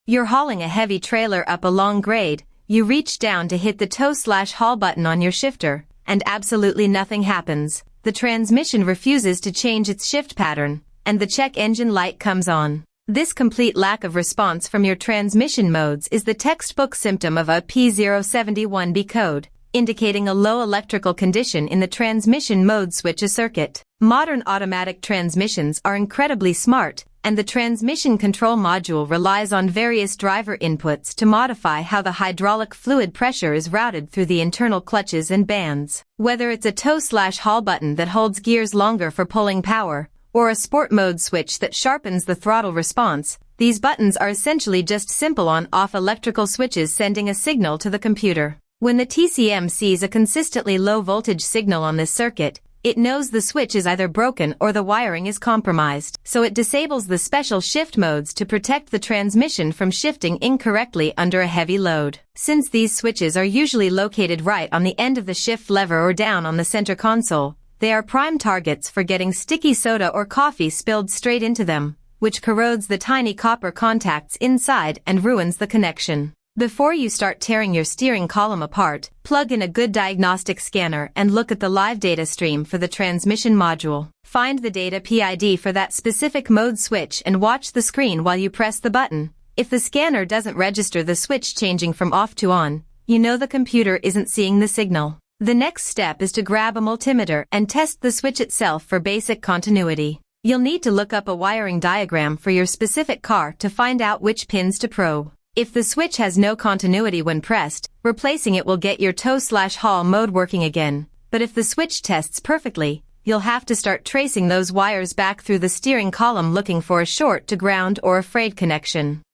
You're hauling a heavy trailer up a long grade, you reach down to hit the tow/haul button on your shifter, and absolutely nothing happens. The transmission refuses to change its shift pattern, and the check engine light comes on. This complete lack of response from your transmission modes is the textbook symptom of a P071B code, indicating a low electrical condition in the transmission mode switch circuit. Modern automatic transmissions are incredibly smart, and the transmission control module relies on various driver inputs to modify how the hydraulic fluid pressure is routed through the internal clutches and bands. Whether it's a tow/haul button that holds gears longer for pulling power, or a sport mode switch that sharpens the throttle response, these buttons are essentially just simple on-off electrical switches sending a signal to the computer. When the TCM sees a consistently low voltage signal on this circuit, it knows the switch is either broken or the wiring is compromised, so it disables the special shift modes to protect the transmission from shifting incorrectly under a heavy load. Since these switches are usually located right on the end of the shift lever or down on the center console, they are prime targets for getting sticky soda or coffee spilled straight into them, which corrodes the tiny copper contacts inside and ruins the connection. Before you start tearing your steering column apart, plug in a good diagnostic scanner and look at the live data stream for the transmission module. Find the data PID for that specific mode switch and watch the screen while you press the button. If the scanner doesn't register the switch changing from off to on, you know the computer isn't seeing the signal. The next step is to grab a multimeter and test the switch itself for basic continuity. You'll need to look up a wiring diagram for your specific car to find out which pins to probe. If the switch has no continuity when pressed, replacing it will get your tow/haul mode working again. But if the switch tests perfectly, you'll have to start tracing those wires back through the steering column looking for a short to ground or a frayed connection.